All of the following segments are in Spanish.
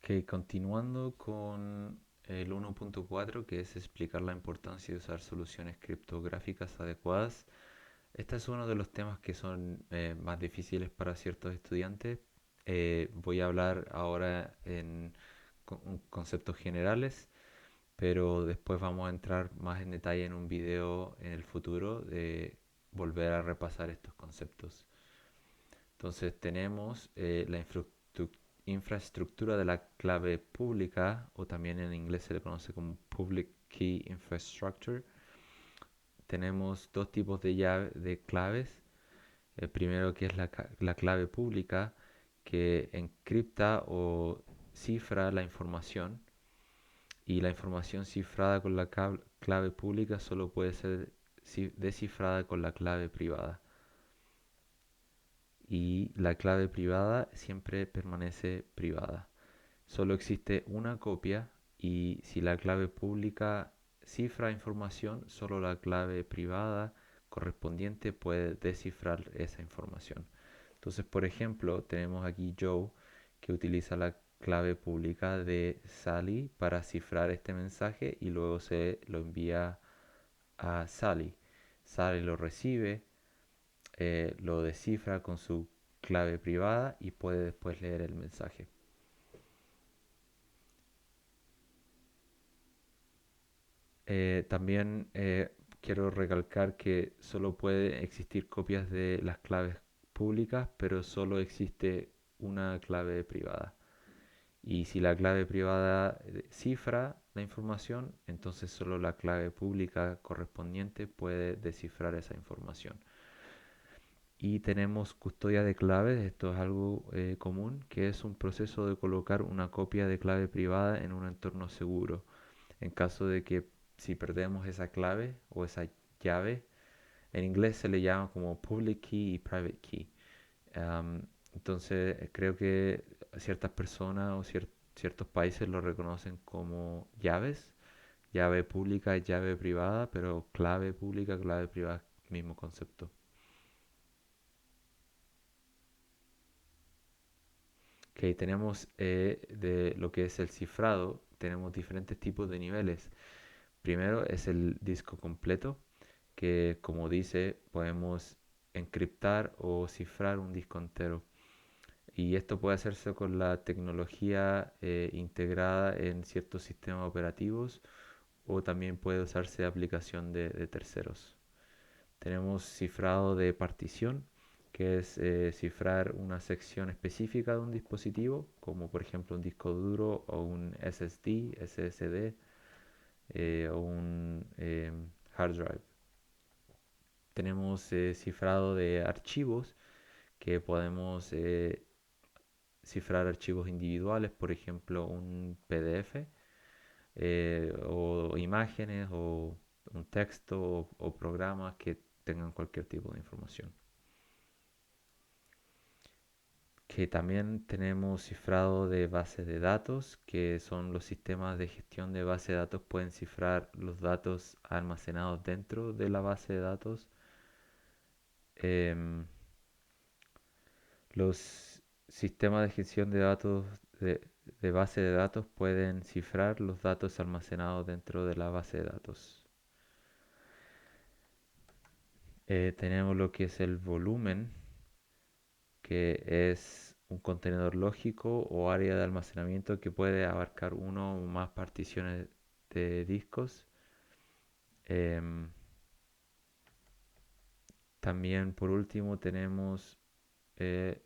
Ok, continuando con el 1.4, que es explicar la importancia de usar soluciones criptográficas adecuadas. Este es uno de los temas que son más difíciles para ciertos estudiantes. Voy a hablar ahora en conceptos generales, pero después vamos a entrar más en detalle en un video en el futuro de volver a repasar estos conceptos. Entonces tenemos la infraestructura de la clave pública, o también en inglés se le conoce como Public Key Infrastructure. Tenemos dos tipos de claves. El primero, que es la clave pública, que encripta o cifra la información, y la información cifrada con la clave pública solo puede ser descifrada con la clave privada. Y la clave privada siempre permanece privada. Solo existe una copia, y si la clave pública cifra información, solo la clave privada correspondiente puede descifrar esa información. Entonces, por ejemplo, tenemos aquí Joe, que utiliza la clave pública de Sally para cifrar este mensaje y luego se lo envía a Sally. Sally lo recibe, lo descifra con su clave privada y puede después leer el mensaje. También quiero recalcar que solo puede existir copias de las claves públicas, pero solo existe una clave privada. Y si la clave privada cifra la información, entonces solo la clave pública correspondiente puede descifrar esa información. Y tenemos custodia de claves. Esto es algo común, que es un proceso de colocar una copia de clave privada en un entorno seguro, en caso de que si perdemos esa clave o esa llave. En inglés se le llama como public key y private key. Um, entonces creo que ciertas personas o ciertos países lo reconocen como llaves, llave pública y llave privada, pero clave pública, clave privada, mismo concepto. Ok, tenemos de lo que es el cifrado, tenemos diferentes tipos de niveles. Primero es el disco completo, que como dice, podemos encriptar o cifrar un disco entero. Y esto puede hacerse con la tecnología integrada en ciertos sistemas operativos, o también puede usarse aplicación de terceros. Tenemos cifrado de partición, que es cifrar una sección específica de un dispositivo, como por ejemplo un disco duro o un SSD, SSD, o un hard drive. Tenemos cifrado de archivos, que podemos cifrar archivos individuales, por ejemplo un PDF, o imágenes, o un texto, o programas que tengan cualquier tipo de información. Que también tenemos cifrado de bases de datos, que son los sistemas de gestión de base de datos, pueden cifrar los datos almacenados dentro de la base de datos. Em, los sistemas de gestión de datos de, de base de datos pueden cifrar los datos almacenados dentro de la base de datos. Tenemos lo que es el volumen, que es un contenedor lógico o área de almacenamiento que puede abarcar uno o más particiones de discos. Em, También por último tenemos eh,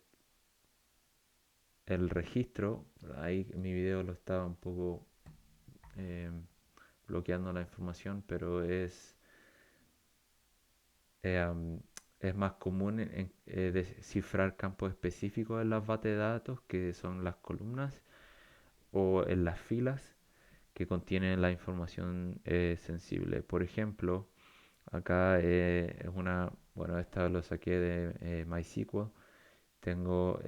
el registro. Ahí en mi video lo estaba un poco em, bloqueando la información, pero em, es más común descifrar campos específicos en las bases de datos, que son las columnas, o en las filas que contienen la información sensible. Por ejemplo, acá es bueno, esta lo saqué de MySQL. Tengo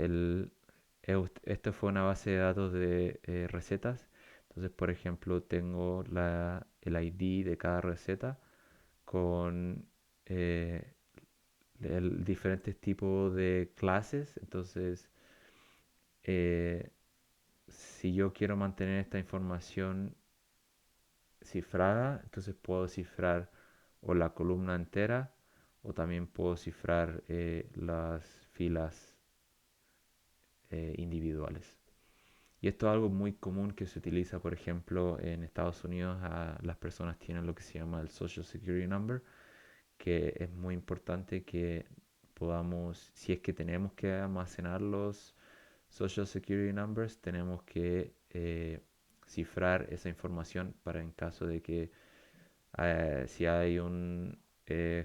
esto fue una base de datos de recetas. Entonces, por ejemplo, tengo el ID de cada receta con eh, diferentes tipos de clases. Entonces, eh, si yo quiero mantener esta información cifrada, entonces puedo cifrar o la columna entera o también puedo cifrar las filas individuales. Y esto es algo muy común que se utiliza, por ejemplo, en Estados Unidos. Las personas tienen lo que se llama el Social Security Number, que es muy importante que podamos, si es que tenemos que almacenar los Social Security Numbers, tenemos que cifrar esa información para en caso de que si hay un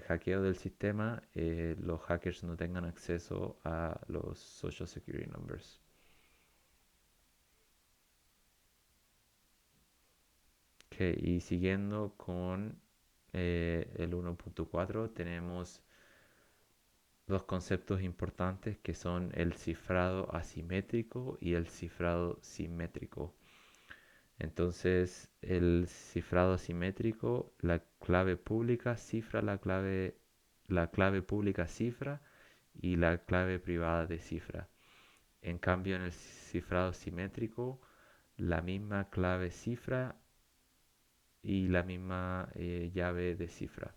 hackeo del sistema, los hackers no tengan acceso a los Social Security Numbers. Ok, y siguiendo con el 1.4 tenemos dos conceptos importantes que son el cifrado asimétrico y el cifrado simétrico. Entonces, el cifrado asimétrico, la clave pública cifra la clave pública cifra y la clave privada descifra. En cambio, en el cifrado simétrico, la misma clave cifra y la misma llave descifra.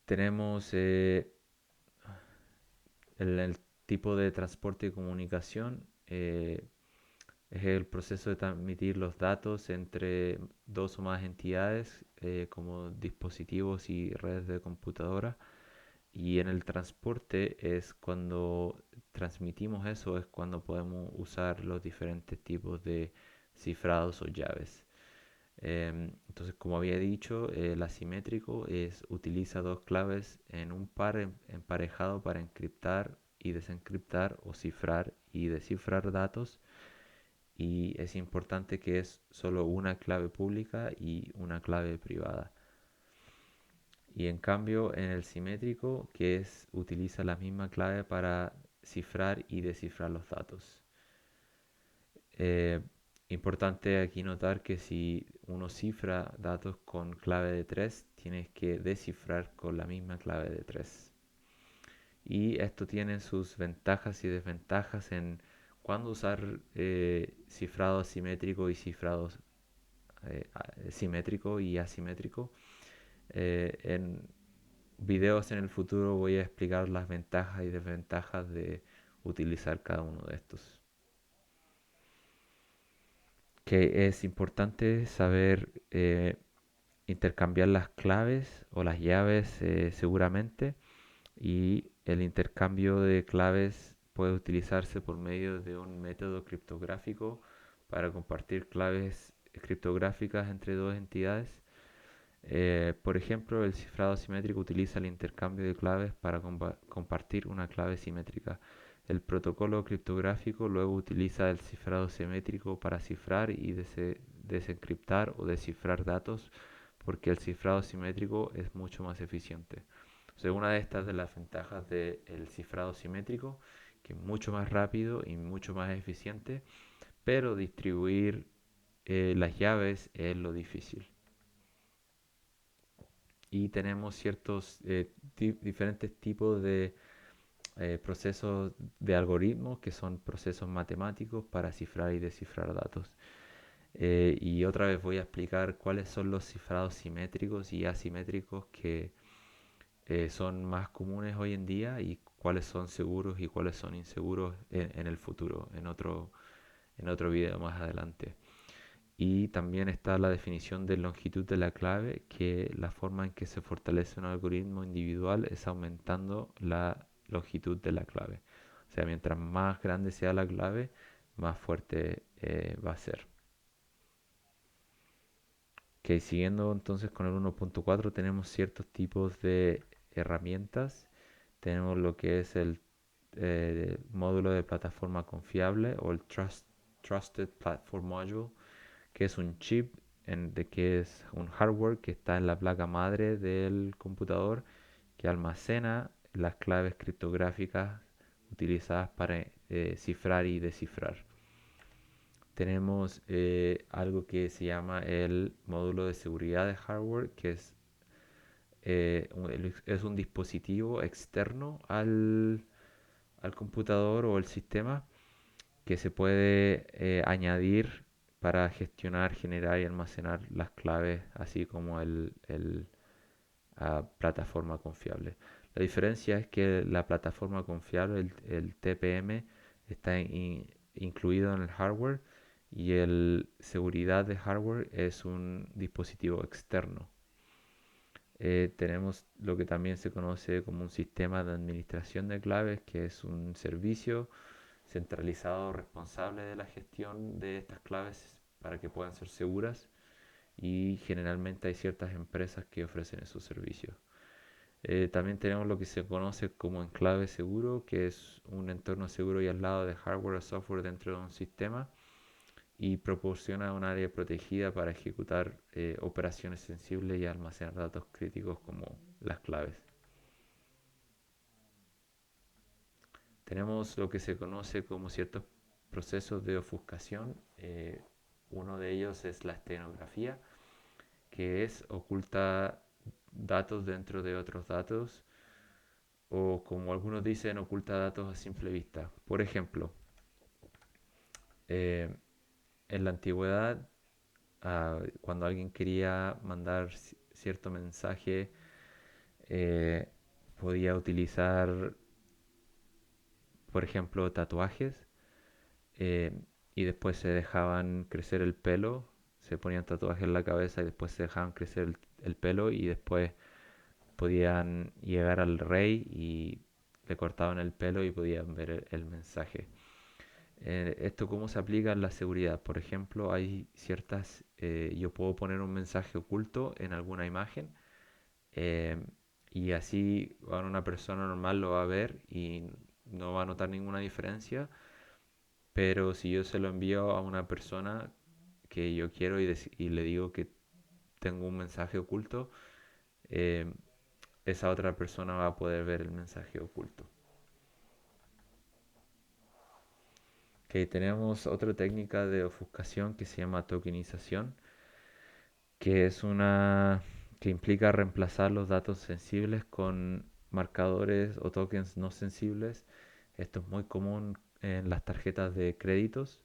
Tenemos el tipo de transporte y comunicación. Es el proceso de transmitir los datos entre dos o más entidades como dispositivos y redes de computadora. Y en el transporte es cuando transmitimos eso, es cuando podemos usar los diferentes tipos de cifrados o llaves. Entonces, como había dicho, el asimétrico utiliza dos claves en un par emparejado para encriptar y desencriptar o cifrar y descifrar datos. Y es importante que es solo una clave pública y una clave privada. Y en cambio, en el simétrico, utiliza la misma clave para cifrar y descifrar los datos. Eh, Importante aquí notar que si uno cifra datos con clave de 3 tienes que descifrar con la misma clave de 3. Y esto tiene sus ventajas y desventajas en cuándo usar cifrado asimétrico y cifrado simétrico y asimétrico. En videos en el futuro voy a explicar las ventajas y desventajas de utilizar cada uno de estos. Que es importante saber intercambiar las claves o las llaves seguramente, y el intercambio de claves puede utilizarse por medio de un método criptográfico para compartir claves criptográficas entre dos entidades. Por ejemplo, el cifrado simétrico utiliza el intercambio de claves para compartir una clave simétrica. El protocolo criptográfico luego utiliza el cifrado simétrico para cifrar y desencriptar o descifrar datos, porque el cifrado simétrico es mucho más eficiente. O sea, una de estas de las ventajas del cifrado simétrico, que es mucho más rápido y mucho más eficiente, pero distribuir las llaves es lo difícil. Y tenemos ciertos diferentes tipos de procesos de algoritmos que son procesos matemáticos para cifrar y descifrar datos. Y otra vez voy a explicar cuáles son los cifrados simétricos y asimétricos que son más comunes hoy en día y cuáles son seguros y cuáles son inseguros en el futuro, en otro video más adelante. Y también está la definición de longitud de la clave, que la forma en que se fortalece un algoritmo individual es aumentando la longitud de la clave. O sea, mientras más grande sea la clave, más fuerte va a ser. Ok, siguiendo entonces con el 1.4 tenemos ciertos tipos de herramientas. Tenemos lo que es el módulo de plataforma confiable o el Trusted Platform Module, que es un chip de que es un hardware que está en la placa madre del computador que almacena las claves criptográficas utilizadas para cifrar y descifrar. Tenemos algo que se llama el módulo de seguridad de hardware, que es un dispositivo externo al computador o el sistema que se puede añadir para gestionar, generar y almacenar las claves, así como plataforma confiable. La diferencia es que la plataforma confiable, el TPM, está incluido en el hardware y el seguridad de hardware es un dispositivo externo. Tenemos lo que también se conoce como un sistema de administración de claves, que es un servicio centralizado responsable de la gestión de estas claves para que puedan ser seguras, y generalmente hay ciertas empresas que ofrecen esos servicios. También tenemos lo que se conoce como enclave seguro, que es un entorno seguro y aislado de hardware o software dentro de un sistema y proporciona un área protegida para ejecutar operaciones sensibles y almacenar datos críticos como las claves. Tenemos lo que se conoce como ciertos procesos de ofuscación. Uno de ellos es la estenografía, que es oculta datos dentro de otros datos, o como algunos dicen, oculta datos a simple vista. Por ejemplo, eh, en la antigüedad, cuando alguien quería mandar cierto mensaje, eh, podía utilizar, por ejemplo, tatuajes, eh, y después se dejaban crecer el pelo, se ponían tatuajes en la cabeza y después se dejaban crecer el pelo, y después podían llegar al rey y le cortaban el pelo y podían ver el mensaje. ¿Esto cómo se aplica en la seguridad? Por ejemplo, hay ciertas, yo puedo poner un mensaje oculto en alguna imagen, eh, y así una persona normal lo va a ver y no va a notar ninguna diferencia, pero si yo se lo envío a una persona que yo quiero y le digo que tengo un mensaje oculto, eh, esa otra persona va a poder ver el mensaje oculto. Que tenemos otra técnica de ofuscación que se llama tokenización, que es una que implica reemplazar los datos sensibles con marcadores o tokens no sensibles. Esto es muy común en las tarjetas de créditos,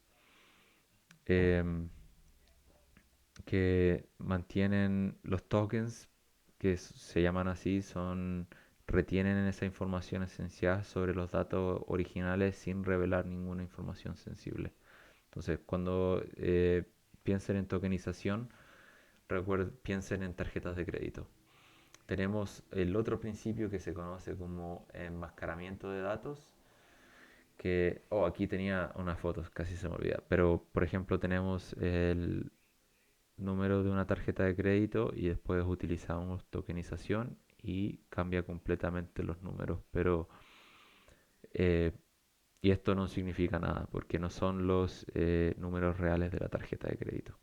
em, que mantienen los tokens, que se llaman así, retienen esa información esencial sobre los datos originales sin revelar ninguna información sensible. Entonces, cuando piensen en tokenización, piensen en tarjetas de crédito. Tenemos el otro principio que se conoce como enmascaramiento de datos, aquí tenía unas fotos, casi se me olvida, pero por ejemplo tenemos el número de una tarjeta de crédito y después utilizamos tokenización y cambia completamente los números, pero eh, y esto no significa nada porque no son los números reales de la tarjeta de crédito.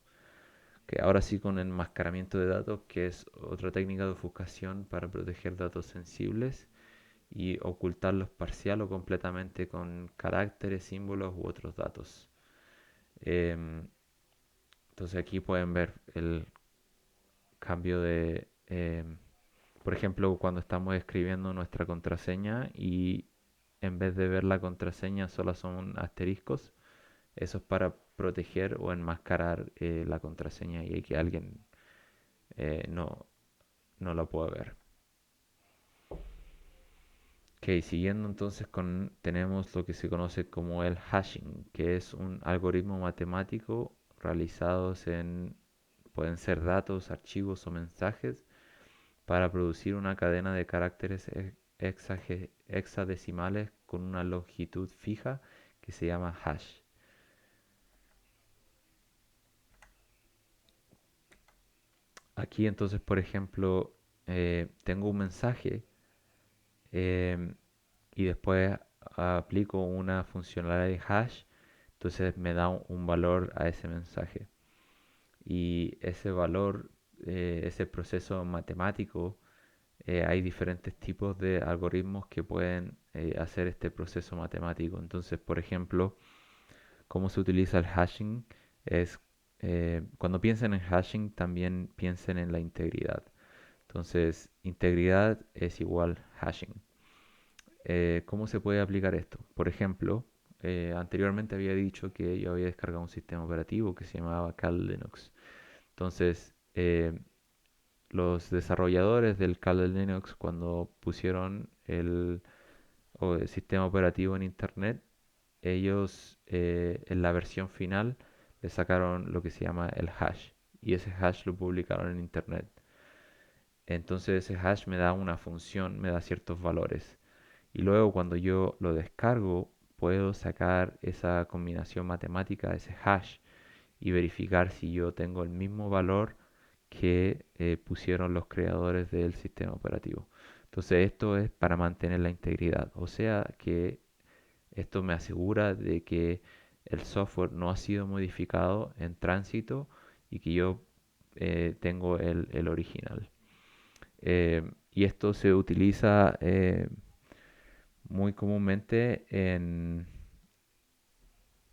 Que ahora sí, con enmascaramiento de datos, que es otra técnica de ofuscación para proteger datos sensibles y ocultarlos parcial o completamente con caracteres, símbolos u otros datos. Em, entonces aquí pueden ver el cambio por ejemplo, cuando estamos escribiendo nuestra contraseña y en vez de ver la contraseña solo son asteriscos, eso es para proteger o enmascarar la contraseña y que alguien no, no la pueda ver. Ok, siguiendo entonces tenemos lo que se conoce como el hashing, que es un algoritmo matemático realizados pueden ser datos, archivos o mensajes, para producir una cadena de caracteres hexadecimales con una longitud fija que se llama hash. Aquí entonces, por ejemplo, tengo un mensaje, em, y después aplico una funcionalidad de hash, entonces me da un valor a ese mensaje. Y ese valor, ese proceso matemático, hay diferentes tipos de algoritmos que pueden hacer este proceso matemático. Entonces, por ejemplo, cómo se utiliza el hashing es, cuando piensen en hashing, también piensen en la integridad. Entonces, integridad es igual hashing. ¿Cómo se puede aplicar esto? Por ejemplo, anteriormente había dicho que yo había descargado un sistema operativo que se llamaba Kali Linux. Entonces, los desarrolladores del Kali Linux, cuando pusieron el sistema operativo en internet, ellos en la versión final le sacaron lo que se llama el hash y ese hash lo publicaron en internet. Entonces ese hash me da una función, me da ciertos valores. Y luego cuando yo lo descargo, puedo sacar esa combinación matemática, ese hash, y verificar si yo tengo el mismo valor que pusieron los creadores del sistema operativo. Entonces esto es para mantener la integridad. O sea que esto me asegura de que el software no ha sido modificado en tránsito y que yo tengo el original. Y esto se utiliza muy comúnmente en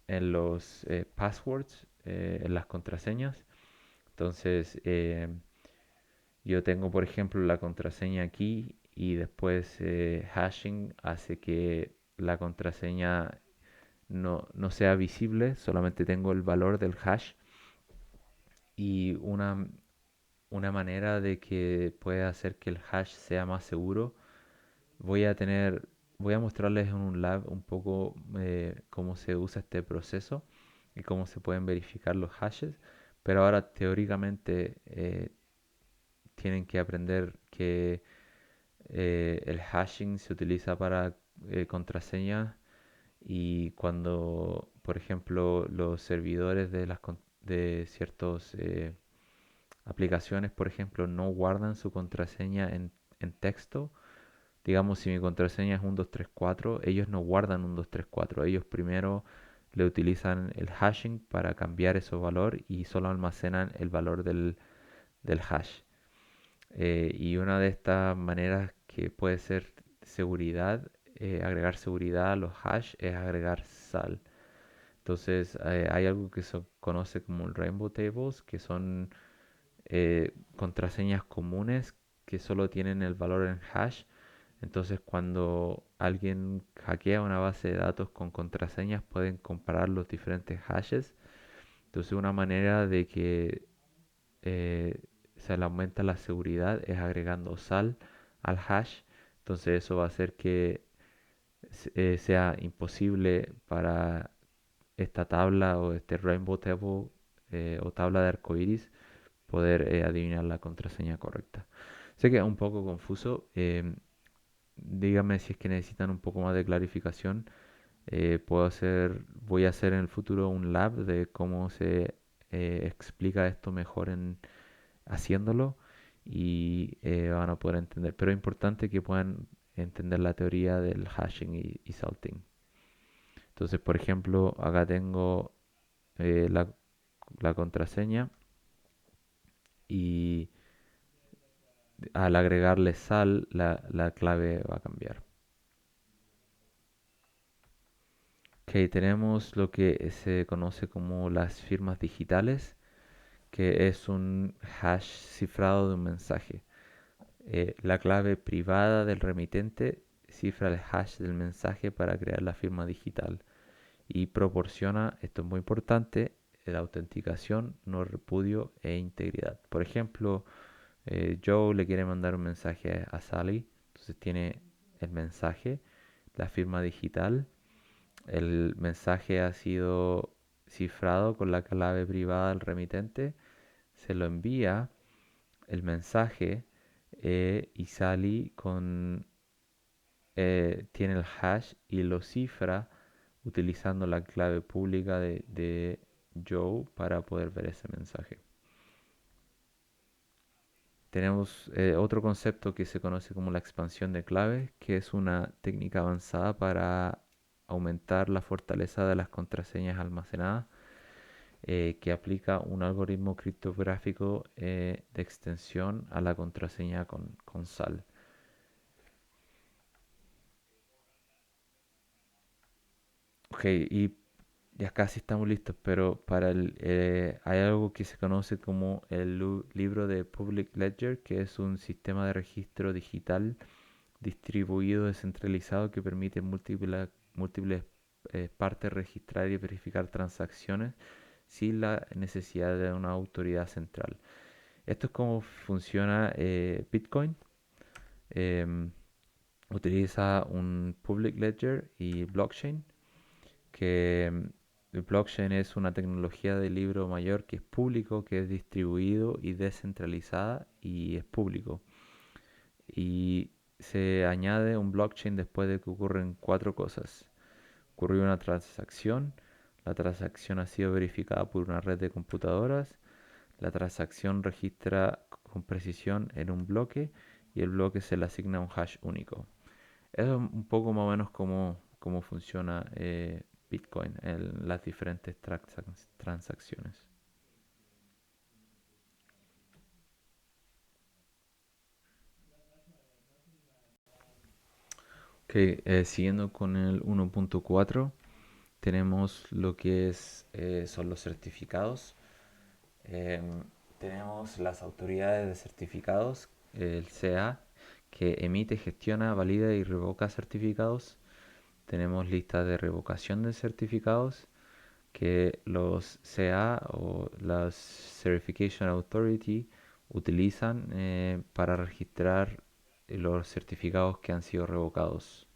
los passwords, en las contraseñas. Entonces, yo tengo, por ejemplo, la contraseña aquí y después hashing hace que la contraseña no sea visible, solamente tengo el valor del hash y una manera de que pueda hacer que el hash sea más seguro. Voy a tener, voy a mostrarles en un lab un poco cómo se usa este proceso y cómo se pueden verificar los hashes, pero ahora teóricamente tienen que aprender que el hashing se utiliza para contraseñas y cuando, por ejemplo, los servidores de ciertas aplicaciones, por ejemplo, no guardan su contraseña en texto. Digamos, si mi contraseña es 1234, ellos no guardan 1234. Ellos primero le utilizan el hashing para cambiar ese valor y solo almacenan el valor del hash. Y una de estas maneras que puede ser seguridad, agregar seguridad a los hash es agregar sal. Entonces hay algo que se conoce como el Rainbow Tables, que son contraseñas comunes que solo tienen el valor en hash. Entonces cuando alguien hackea una base de datos con contraseñas pueden comparar los diferentes hashes. Entonces una manera de que eh, se le aumenta la seguridad es agregando sal al hash. Entonces eso va a hacer que sea imposible para esta tabla o este rainbow table o tabla de arcoiris poder adivinar la contraseña correcta. Sé que es un poco confuso. Díganme si es que necesitan un poco más de clarificación. Voy a hacer en el futuro un lab de cómo se explica esto mejor haciéndolo y van a poder entender. Pero es importante que puedan entender la teoría del hashing y salting. Entonces, por ejemplo, acá tengo la contraseña y al agregarle sal, la clave va a cambiar. Ok, tenemos lo que se conoce como las firmas digitales, que es un hash cifrado de un mensaje. La clave privada del remitente cifra el hash del mensaje para crear la firma digital y proporciona, esto es muy importante, la autenticación, no repudio e integridad. Por ejemplo, Joe le quiere mandar un mensaje a Sally, entonces tiene el mensaje, la firma digital, el mensaje ha sido cifrado con la clave privada del remitente, se lo envía el mensaje y Sally tiene el hash y lo cifra utilizando la clave pública de Joe para poder ver ese mensaje. Tenemos otro concepto que se conoce como la expansión de claves, que es una técnica avanzada para aumentar la fortaleza de las contraseñas almacenadas, que aplica un algoritmo criptográfico de extensión a la contraseña con sal. Ok, y ya casi estamos listos, pero hay algo que se conoce como el libro de Public Ledger, que es un sistema de registro digital distribuido, descentralizado, que permite múltiples parte registrar y verificar transacciones sin la necesidad de una autoridad central. Esto es como funciona Bitcoin. Em, Utiliza un public ledger y blockchain, que el blockchain es una tecnología de libro mayor que es público, que es distribuido y descentralizada y es público. Y se añade un blockchain después de que ocurren cuatro cosas. Ocurrió una transacción, la transacción ha sido verificada por una red de computadoras, la transacción registra con precisión en un bloque y el bloque se le asigna un hash único. Eso es un poco más o menos cómo funciona Bitcoin en las diferentes transacciones. Ok, siguiendo con el 1.4, tenemos lo que son los certificados. Em, Tenemos las autoridades de certificados, el CA, que emite, gestiona, valida y revoca certificados. Tenemos listas de revocación de certificados, que los CA o las Certification Authority utilizan para registrar los certificados que han sido revocados.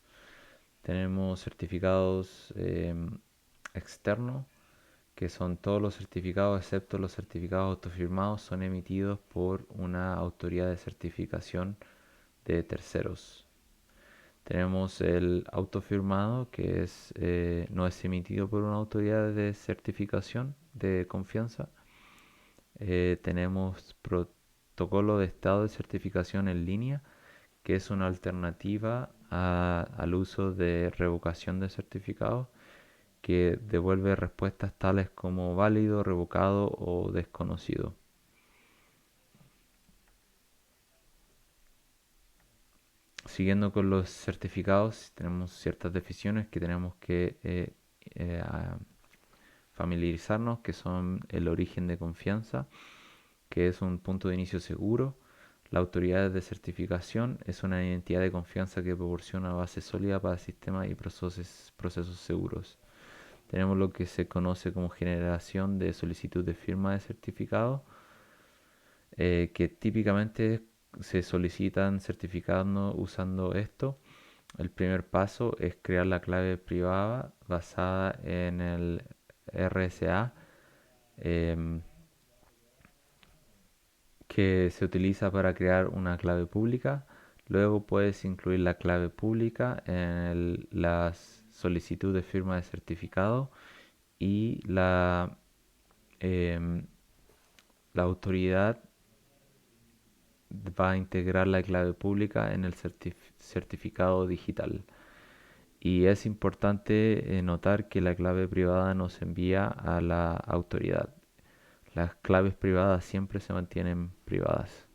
Tenemos certificados externos, que son todos los certificados excepto los certificados autofirmados, son emitidos por una autoridad de certificación de terceros. Tenemos el autofirmado, que no es emitido por una autoridad de certificación de confianza. Tenemos protocolo de estado de certificación en línea, que es una alternativa al uso de revocación de certificados, que devuelve respuestas tales como válido, revocado o desconocido. Siguiendo con los certificados, tenemos ciertas definiciones que tenemos que familiarizarnos, que son el origen de confianza, que es un punto de inicio seguro. La autoridad de certificación es una identidad de confianza que proporciona base sólida para sistemas y procesos seguros. Tenemos lo que se conoce como generación de solicitud de firma de certificado, que típicamente se solicitan certificando usando esto. El primer paso es crear la clave privada basada en el RSA, em, que se utiliza para crear una clave pública. Luego puedes incluir la clave pública en la solicitud de firma de certificado y em, la autoridad va a integrar la clave pública en el certificado digital. Y es importante notar que la clave privada no se envía a la autoridad. Las claves privadas siempre se mantienen privadas.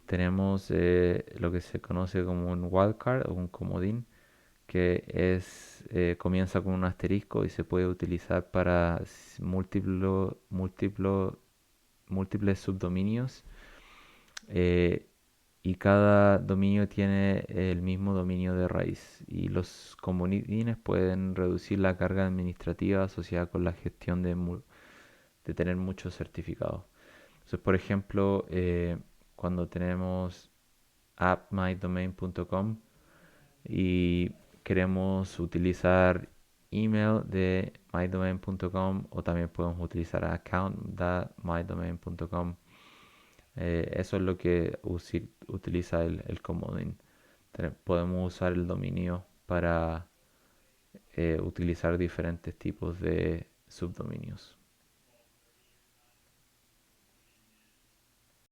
Tenemos lo que se conoce como un wildcard o un comodín, que comienza con un asterisco y se puede utilizar para múltiples subdominios, eh, y cada dominio tiene el mismo dominio de raíz, y los comodines pueden reducir la carga administrativa asociada con la gestión de tener muchos certificados. Entonces, por ejemplo, cuando tenemos appmydomain.com y queremos utilizar email de mydomain.com, o también podemos utilizar account.mydomain.com. Eso es lo que utiliza el comodín. Podemos usar el dominio para utilizar diferentes tipos de subdominios.